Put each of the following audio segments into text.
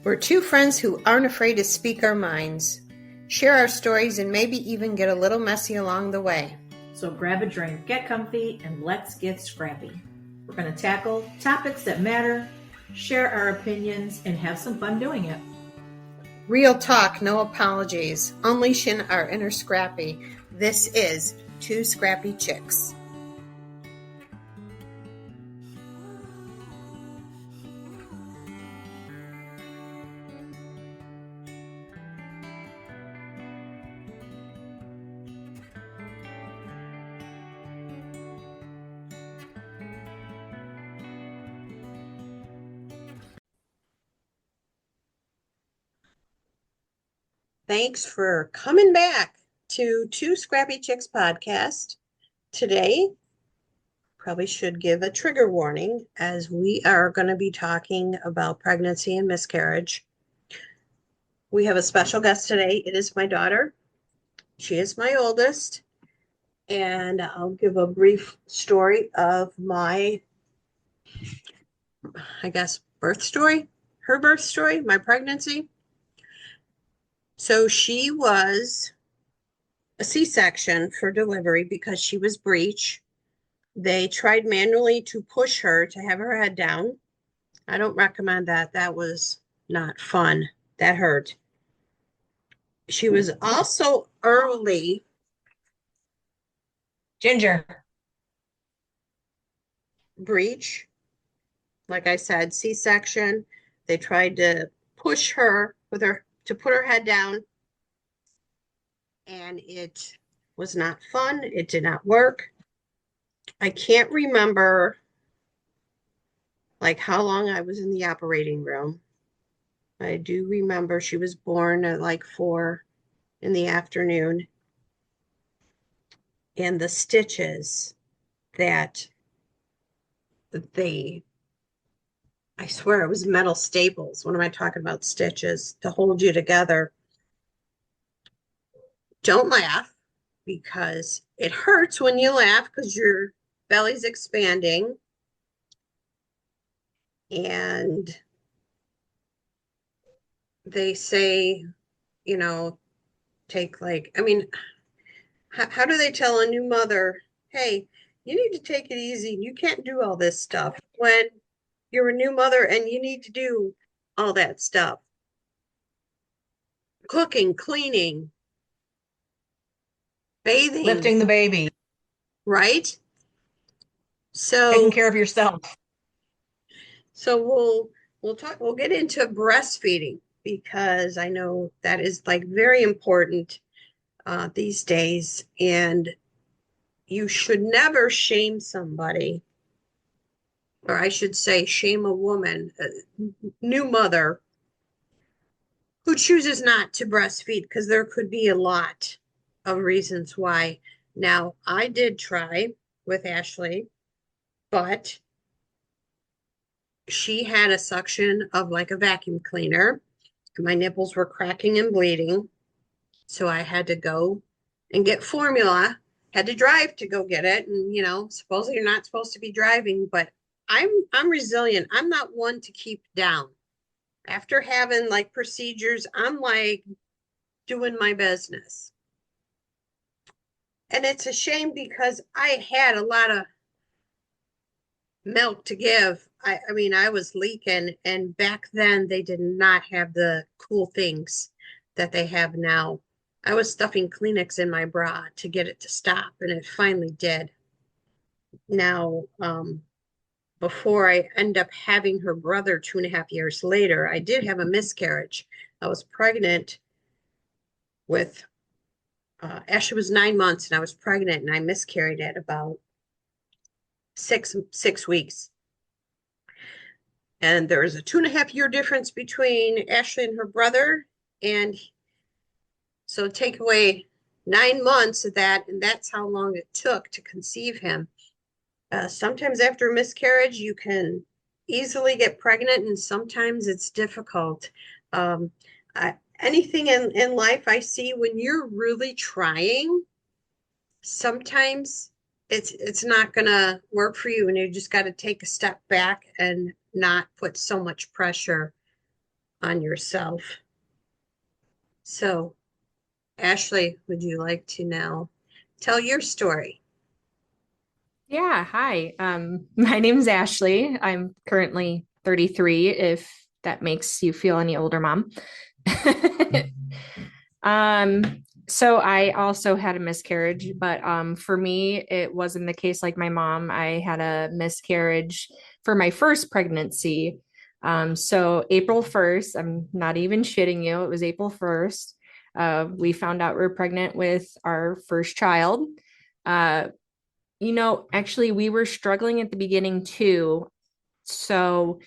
We're two friends who aren't afraid to speak our minds, share our stories, and maybe even get a little messy along the way. So grab a drink, get comfy, and let's get scrappy. We're going to tackle topics that matter, share our opinions, and have some fun doing it. Real talk, no apologies, unleashing our inner scrappy. This is Two Scrappy Chicks. Thanks for coming back to Two Scrappy Chicks podcast. Today, probably should give a trigger warning as we are going to be talking about pregnancy and miscarriage. We have a special guest today. It is my daughter. She is my oldest. And I'll give a brief story of my, birth story, her birth story, my pregnancy. So she was a C-section for delivery because she was breech. They tried manually to push her to have her head down. I don't recommend that. That was not fun. That hurt. She was also early. Ginger. Breech. Like I said, C-section. They tried to push her to put her head down. And it was not fun. It did not work. I can't remember like how long I was in the operating room. I do remember she was born at like 4 in the afternoon. And the stitches that I swear it was metal staples. What am I talking about? Stitches to hold you together. Don't laugh because it hurts when you laugh because your belly's expanding. And they say, take how do they tell a new mother, hey, you need to take it easy. You can't do all this stuff when you're a new mother and you need to do all that stuff. Cooking, cleaning, bathing. Lifting the baby. Right? So taking care of yourself. So we'll get into breastfeeding because I know that is like very important these days, and you should never shame somebody, or I should say shame a woman, a new mother who chooses not to breastfeed, because there could be a lot of reasons why. Now, I did try with Ashley, but she had a suction of like a vacuum cleaner. My nipples were cracking and bleeding. So I had to go and get formula, had to drive to go get it. And, supposedly you're not supposed to be driving, but I'm resilient. I'm not one to keep down. After having like procedures, I'm like doing my business. And it's a shame because I had a lot of milk to give. I was leaking, and back then they did not have the cool things that they have now. I was stuffing Kleenex in my bra to get it to stop, and it finally did. Now, before I end up having her brother 2.5 years later, I did have a miscarriage. I was pregnant with Ashley was 9 months, and I was pregnant, and I miscarried at about six weeks. And there is a 2.5 year difference between Ashley and her brother. And so take away 9 months of that, and that's how long it took to conceive him. Sometimes after a miscarriage, you can easily get pregnant, and sometimes it's difficult. Anything in life I see, when you're really trying, sometimes it's not gonna work for you, and you just got to take a step back and not put so much pressure on yourself. So, Ashley, would you like to now tell your story? Yeah, hi. My name's Ashley. I'm currently 33, if that makes you feel any older, Mom. So I also had a miscarriage, but for me, it wasn't the case like my mom. I had a miscarriage for my first pregnancy. So April 1st, I'm not even shitting you, it was April 1st. We found out we were pregnant with our first child. Uh, actually, we were struggling at the beginning too. So,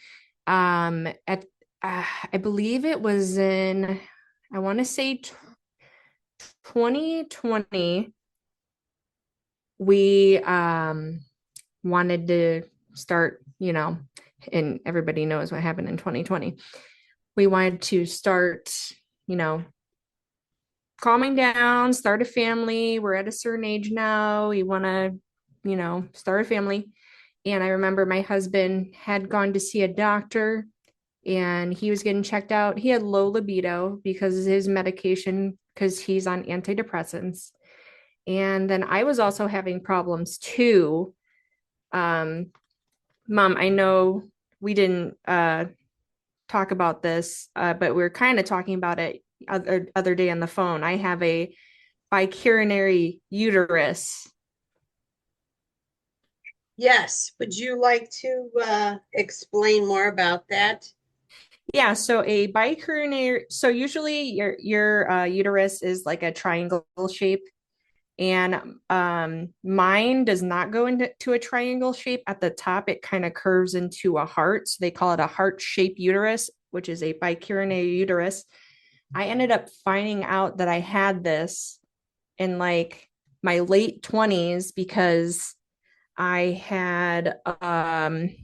at I believe it was in, I want to say 2020, we wanted to start, and everybody knows what happened in 2020. We wanted to start, you know, calming down, start a family. We're at a certain age now. We want to, start a family. And I remember my husband had gone to see a doctor and he was getting checked out. He had low libido because of his medication, because he's on antidepressants. And then I was also having problems too. Um, Mom, I know we didn't talk about this, but we are kind of talking about it other day on the phone. I have a bicurinary uterus. Yes, would you like to explain more about that? Yeah, so a bicurinary, so usually your uterus is like a triangle shape, and mine does not go into a triangle shape at the top. It kind of curves into a heart. So they call it a heart-shaped uterus, which is a bicurinary uterus. I ended up finding out that I had this in like my late 20s because I had I'm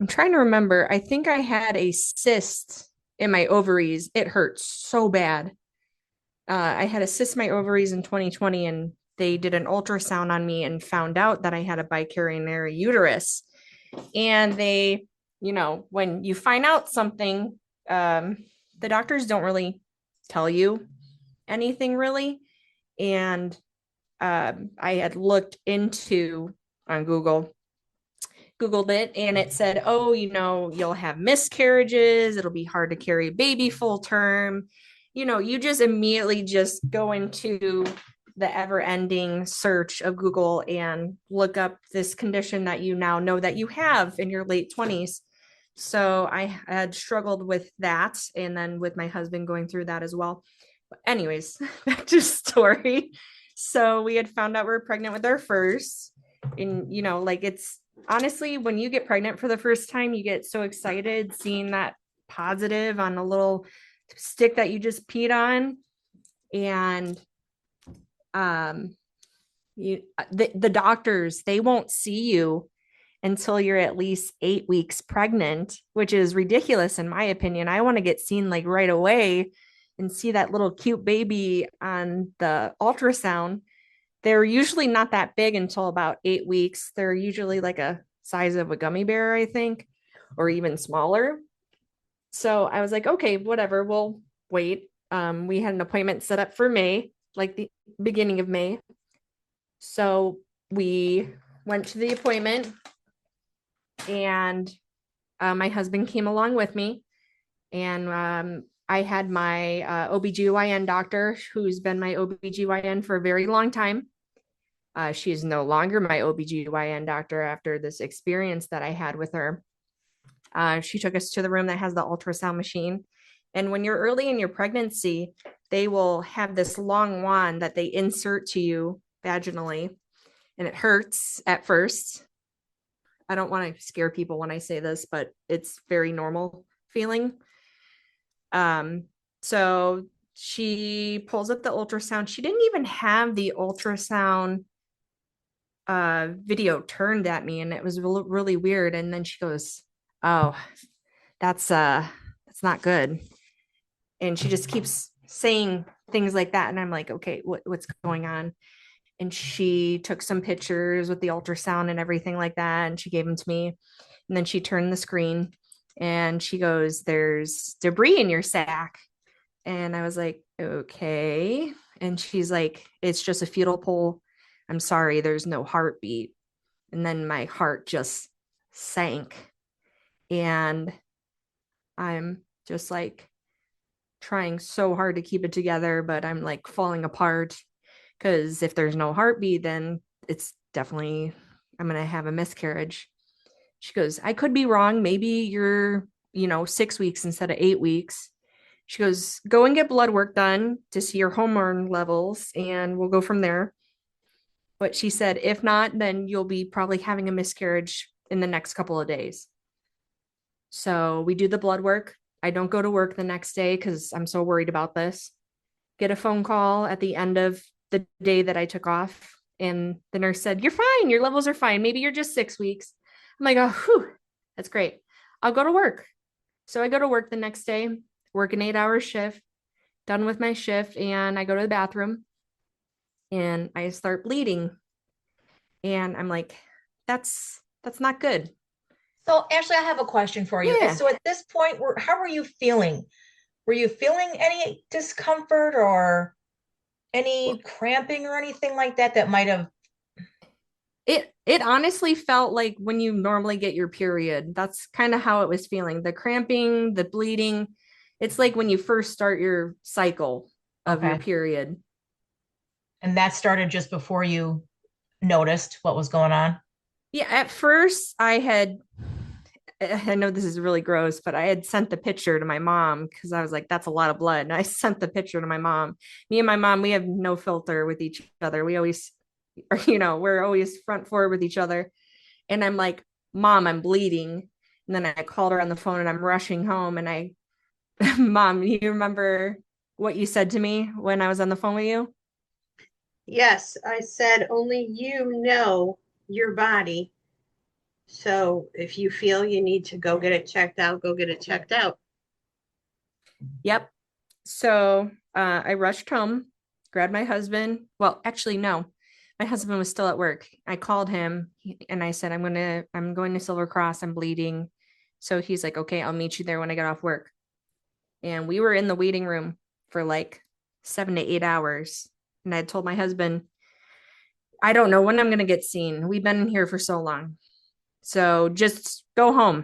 trying to remember. I think I had a cyst in my ovaries. It hurt so bad. I had a cyst in my ovaries in 2020, and they did an ultrasound on me and found out that I had a bicurinary uterus. And they, when you find out something, the doctors don't really tell you anything really. And I had looked into on Googled it, and it said, oh, you'll have miscarriages. It'll be hard to carry a baby full term. You just immediately just go into the ever ending search of Google and look up this condition that you now know that you have in your late 20s. So I had struggled with that. And then with my husband going through that as well. But anyways, back to story. So we had found out we were pregnant with our first. And, like it's honestly, when you get pregnant for the first time, you get so excited seeing that positive on a little stick that you just peed on. And um the doctors, they won't see you until you're at least 8 weeks pregnant, which is ridiculous in my opinion. I want to get seen like right away and see that little cute baby on the ultrasound. They're usually not that big until about 8 weeks. They're usually like a size of a gummy bear, I think, or even smaller. So I was like, okay, whatever, we'll wait. We had an appointment set up for May, like the beginning of May. So we went to the appointment, and my husband came along with me. And I had my OBGYN doctor, who's been my OBGYN for a very long time. She is no longer my OBGYN doctor after this experience that I had with her. She took us to the room that has the ultrasound machine. And when you're early in your pregnancy, they will have this long wand that they insert to you vaginally. And it hurts at first. I don't want to scare people when I say this, but it's very normal feeling. So she pulls up the ultrasound. She didn't even have the ultrasound video turned at me, and it was really weird. And then she goes, oh, that's not good. And she just keeps saying things like that, and I'm like, okay, what's going on? And she took some pictures with the ultrasound and everything like that, and she gave them to me. And then she turned the screen, And she goes, there's debris in your sac. And I was like, okay. And she's like, it's just a fetal pole. I'm sorry, there's no heartbeat. And then my heart just sank. And I'm just like trying so hard to keep it together, but I'm like falling apart because if there's no heartbeat, then it's definitely, I'm going to have a miscarriage. She goes, I could be wrong. Maybe you're, 6 weeks instead of 8 weeks. She goes, go and get blood work done to see your hormone levels, and we'll go from there. But she said, if not, then you'll be probably having a miscarriage in the next couple of days. So we do the blood work. I don't go to work the next day because I'm so worried about this. Get a phone call at the end of the day that I took off. And the nurse said, you're fine. Your levels are fine. Maybe you're just 6 weeks. I'm like, oh, whew, that's great. I'll go to work. So I go to work the next day, work an 8-hour shift, done with my shift, and I go to the bathroom and I start bleeding. And I'm like, that's not good. So, Ashley, I have a question for you. Yeah. So, at this point, how were you feeling? Were you feeling any discomfort or any cramping or anything like that that might have? It honestly felt like when you normally get your period. That's kind of how it was feeling. The cramping, the bleeding. It's like when you first start your cycle of your Okay. period. And that started just before you noticed what was going on? Yeah, at first I know this is really gross, but I had sent the picture to my mom because I was like, that's a lot of blood. And I sent the picture to my mom. Me and my mom, we have no filter with each other. We always, we're always front forward with each other. And I'm like, Mom, I'm bleeding. And then I called her on the phone and I'm rushing home. And Mom, you remember what you said to me when I was on the phone with you? Yes, I said only you know your body. So if you feel you need to go get it checked out, go get it checked out. Yep. So I rushed home, grabbed my husband. Well, actually, no, my husband was still at work. I called him and I said, I'm going to Silver Cross. I'm bleeding. So he's like, okay, I'll meet you there when I get off work. And we were in the waiting room for like 7 to 8 hours. And I had told my husband, I don't know when I'm going to get seen. We've been in here for so long. So just go home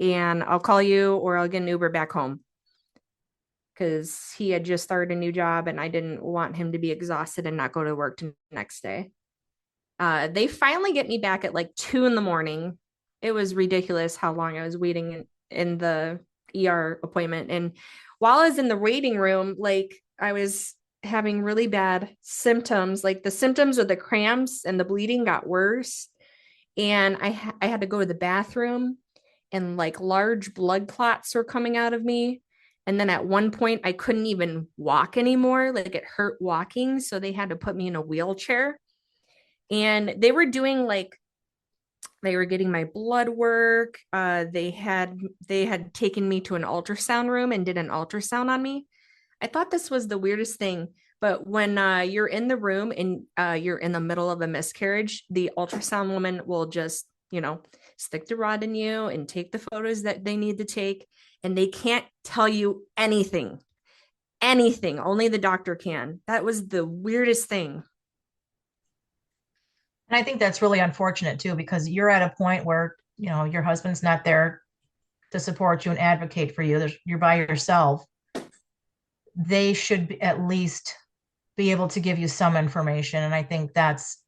and I'll call you or I'll get an Uber back home because he had just started a new job and I didn't want him to be exhausted and not go to work the next day. They finally get me back at like 2 in the morning. It was ridiculous how long I was waiting in the ER appointment. And while I was in the waiting room, like I was having really bad symptoms, like the symptoms of the cramps and the bleeding got worse. And I had to go to the bathroom and like large blood clots were coming out of me. And then at one point, I couldn't even walk anymore. Like it hurt walking. So they had to put me in a wheelchair. And they were getting my blood work. They had taken me to an ultrasound room and did an ultrasound on me. I thought this was the weirdest thing. But when you're in the room and you're in the middle of a miscarriage, the ultrasound woman will just, stick the rod in you and take the photos that they need to take. And they can't tell you anything, anything. Only the doctor can. That was the weirdest thing. And I think that's really unfortunate too, because you're at a point where, your husband's not there to support you and advocate for you. You're by yourself. They should at least be able to give you some information. And I think that's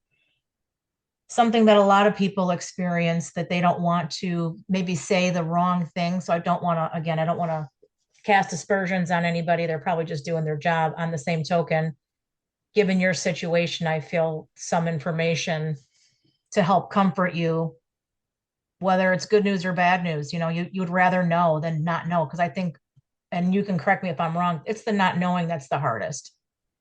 something that a lot of people experience, that they don't want to maybe say the wrong thing. So I don't want to cast aspersions on anybody. They're probably just doing their job. On the same token, given your situation, I feel some information to help comfort you, whether it's good news or bad news. You would rather know than not know. Because I think, and you can correct me if I'm wrong, it's the not knowing that's the hardest.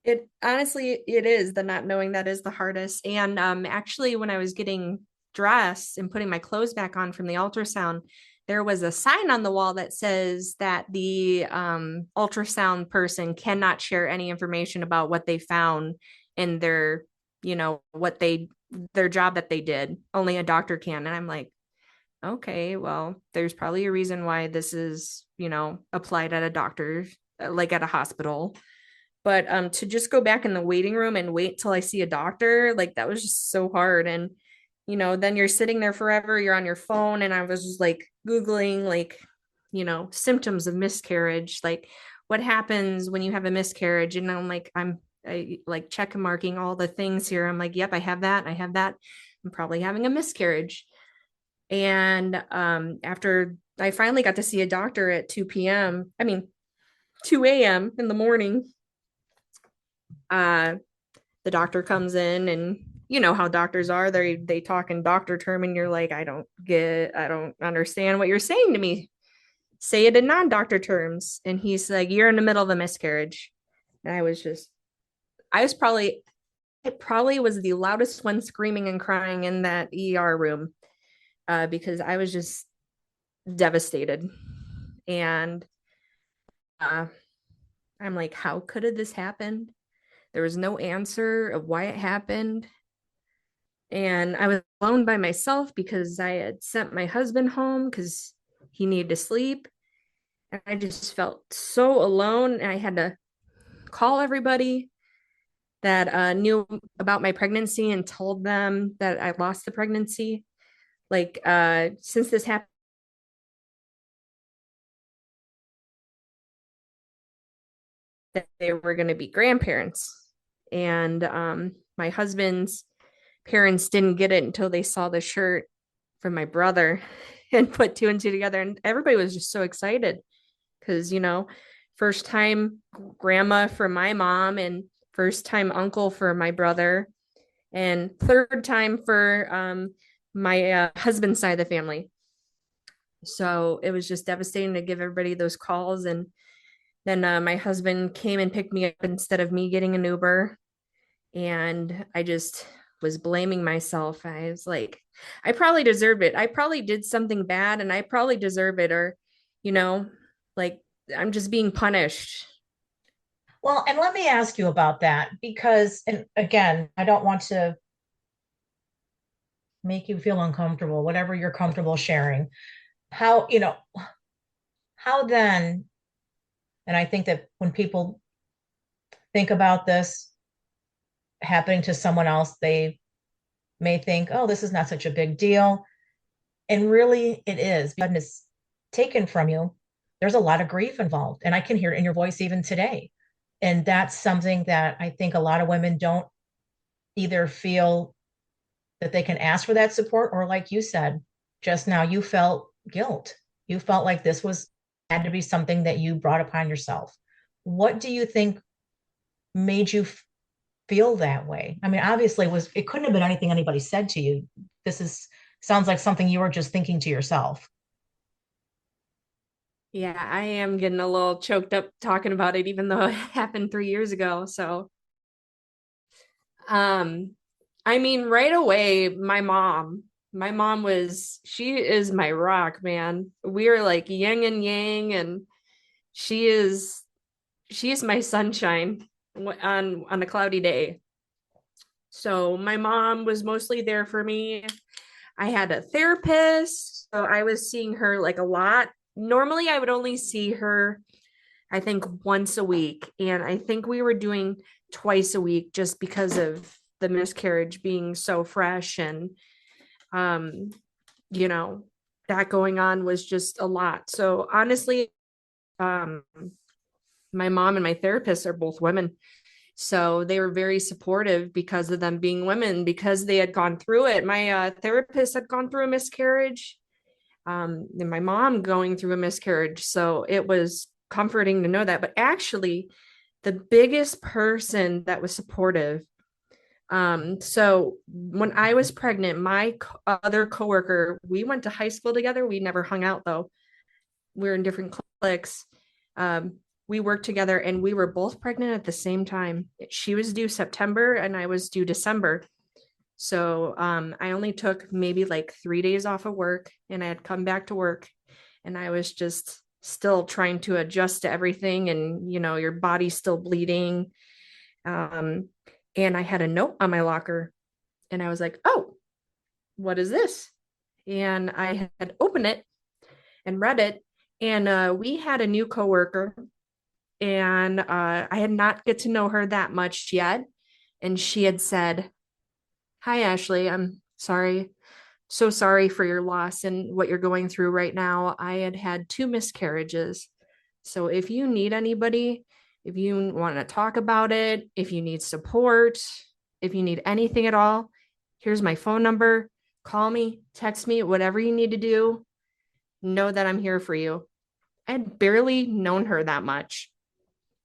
It honestly, it is the not knowing that is the hardest. And actually, when I was getting dressed and putting my clothes back on from the ultrasound, there was a sign on the wall that says that the ultrasound person cannot share any information about what they found in their, what their job that they did. Only a doctor can. And I'm like, okay, well, there's probably a reason why this is, applied at a doctor, like at a hospital. But to just go back in the waiting room and wait till I see a doctor, like that was just so hard. And, then you're sitting there forever, you're on your phone. And I was just like Googling, like, symptoms of miscarriage, like what happens when you have a miscarriage. And I like check marking all the things here. I'm like, yep, I have that. I have that. I'm probably having a miscarriage. And after I finally got to see a doctor at 2 p.m., I mean, 2 a.m. in the morning, uh, the doctor comes in and you know how doctors are. They talk in doctor term and you're like, I don't understand what you're saying to me. Say it in non-doctor terms. And he's like, you're in the middle of a miscarriage. And I probably was the loudest one screaming and crying in that ER room because I was just devastated. And uh, I'm like, how could have this happened? There was no answer of why it happened. And I was alone by myself because I had sent my husband home because he needed to sleep. And I just felt so alone. And I had to call everybody that knew about my pregnancy and told them that I lost the pregnancy. Like, since this happened, that they were going to be grandparents. And my husband's parents didn't get it until they saw the shirt from my brother and put two and two together. And everybody was just so excited because, first time grandma for my mom and first time uncle for my brother and third time for my husband's side of the family. So it was just devastating to give everybody those calls. And then my husband came and picked me up instead of me getting an Uber. And I just was blaming myself. I was like, I probably deserved it. I probably did something bad and I probably deserve it. Or, you know, like I'm just being punished. Well, and let me ask you about that because, and again, I don't want to make you feel uncomfortable, whatever you're comfortable sharing. How, how then, and I think that when people think about this happening to someone else, they may think, oh, this is not such a big deal. And really, it is. When it's taken from you, there's a lot of grief involved. And I can hear it in your voice even today. And that's something that I think a lot of women don't either feel that they can ask for that support, or like you said just now, you felt guilt. You felt like this was had to be something that you brought upon yourself. What do you think made you feel that way? I mean, obviously it couldn't have been anything anybody said to you. This is sounds like something you were just thinking to yourself. Yeah, I am getting a little choked up talking about it, even though it happened 3 years ago. So, um, I mean, right away, she is my rock, man. We are like yin and yang, and she is, she is my sunshine on a cloudy day. So my mom was mostly there for me. I had a therapist, so I was seeing her like a lot. Normally, I would only see her, I think, once a week. And I think we were doing twice a week just because of the miscarriage being so fresh. And, um, you know, that going on was just a lot. So honestly, um, my mom and my therapist are both women. So they were very supportive because of them being women, because they had gone through it. My therapist had gone through a miscarriage, and my mom going through a miscarriage. So it was comforting to know that. But actually, the biggest person that was supportive. So when I was pregnant, my other coworker, we went to high school together. We never hung out though. We were in different cliques. We worked together and we were both pregnant at the same time. She was due September and I was due December. So I only took maybe like 3 days off of work and I had come back to work and I was just still trying to adjust to everything and your body's still bleeding. Um, and I had a note on my locker and I was like, oh, what is this? and I had opened it and read it. And we had a new coworker, and I had not get to know her that much yet. And she had said, "Hi, Ashley. I'm sorry, so sorry for your loss and what you're going through right now. I had had 2 miscarriages. So if you need anybody, if you want to talk about it, if you need support, if you need anything at all, here's my phone number. Call me, text me, whatever you need to do. Know that I'm here for you." I had barely known her that much,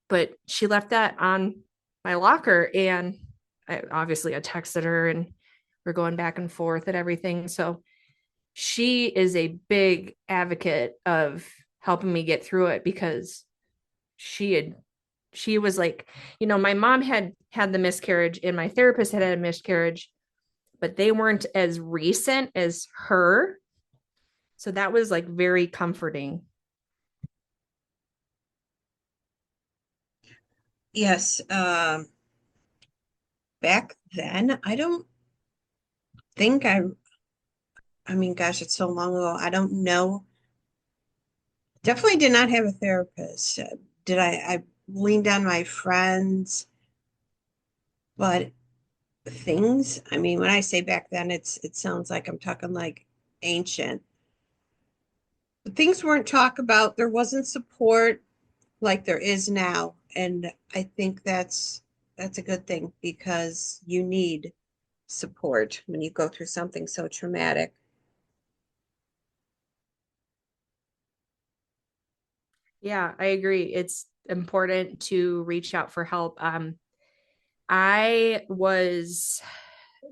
but she left that on my locker. And I texted her, and we're going back and forth and everything. So she is a big advocate of helping me get through it, because she was like, my mom had the miscarriage and my therapist had a miscarriage, but they weren't as recent as her. So that was like very comforting. Yes. Back then, I don't think I mean, gosh, it's so long ago. I don't know. Definitely did not have a therapist. Did I leaned on my friends, but things, I mean, when I say back then, it sounds like I'm talking like ancient. But things weren't talked about. There wasn't support like there is now. And I think that's a good thing because you need support when you go through something so traumatic. Yeah, I agree. It's important to reach out for help. I was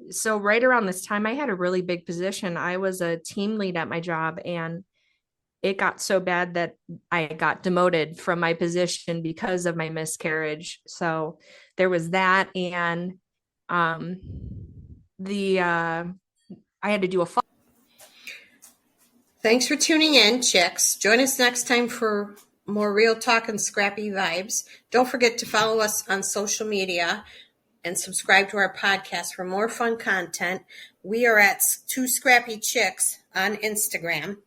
so right around this time, I had a really big position. I was a team lead at my job, and it got so bad that I got demoted from my position because of my miscarriage. So there was that. And um, I had to do a Thanks for tuning in, chicks. Join us next time for more real talk and scrappy vibes. Don't forget to follow us on social media and subscribe to our podcast for more fun content. We are at Two Scrappy Chicks on Instagram.